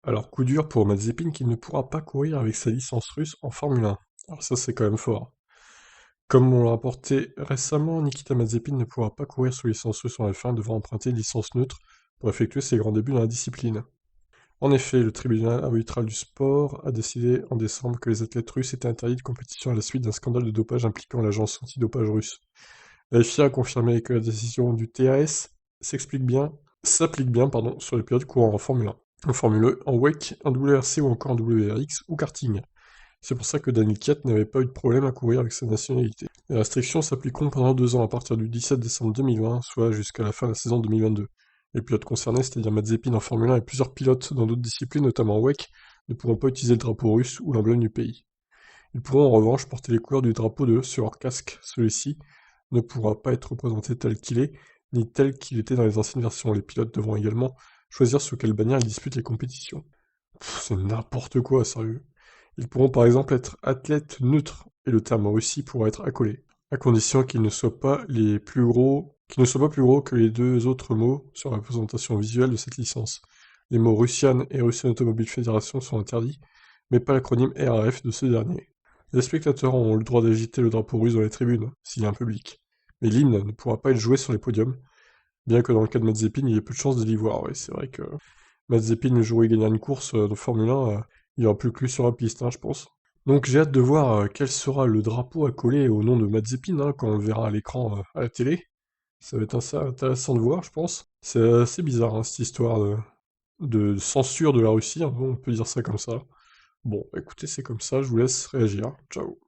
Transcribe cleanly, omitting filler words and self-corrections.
Alors, coup dur pour Mazepin qui ne pourra pas courir avec sa licence russe en Formule 1. Alors ça, c'est quand même fort. Comme on l'a rapporté récemment, Nikita Mazepin ne pourra pas courir sous licence russe en F1, devant emprunter une licence neutre pour effectuer ses grands débuts dans la discipline. En effet, le tribunal arbitral du sport a décidé en décembre que les athlètes russes étaient interdits de compétition à la suite d'un scandale de dopage impliquant l'agence antidopage russe. La FIA a confirmé que la décision du TAS s'applique bien sur les pilotes courant en Formule 1, en Formule E, en WEC, en WRC ou encore en WRX ou karting. C'est pour ça que Daniel Kiat n'avait pas eu de problème à courir avec sa nationalité. Les restrictions s'appliqueront pendant 2 ans à partir du 17 décembre 2020, soit jusqu'à la fin de la saison 2022. Les pilotes concernés, c'est-à-dire Mazepin en Formule 1 et plusieurs pilotes dans d'autres disciplines, notamment en WEC, ne pourront pas utiliser le drapeau russe ou l'emblème du pays. Ils pourront en revanche porter les couleurs du drapeau de sur leur casque. Celui-ci ne pourra pas être représenté tel qu'il est, ni tel qu'il était dans les anciennes versions. Les pilotes devront également choisir sous quelle bannière ils disputent les compétitions. C'est n'importe quoi, sérieux. Ils pourront par exemple être athlètes neutres, et le terme Russie pourra être accolé, à condition qu'ils ne soient pas qu'ils ne soient pas plus gros que les deux autres mots sur la représentation visuelle de cette licence. Les mots Russian et Russian Automobile Federation sont interdits, mais pas l'acronyme RAF de ce dernier. Les spectateurs ont le droit d'agiter le drapeau russe dans les tribunes, s'il y a un public. Mais l'hymne ne pourra pas être joué sur les podiums, bien que dans le cas de Mazepin, il y ait peu de chances de l'y voir. Ouais, c'est vrai que Mazepin, le jour où il gagnera une course de Formule 1, il n'y aura plus que lui sur la piste, hein, je pense. Donc j'ai hâte de voir quel sera le drapeau à coller au nom de Mazepin, hein, quand on le verra à l'écran à la télé. Ça va être assez intéressant de voir, je pense. C'est assez bizarre, hein, cette histoire de censure de la Russie, hein, on peut dire ça comme ça. Bon, écoutez, c'est comme ça, je vous laisse réagir. Ciao.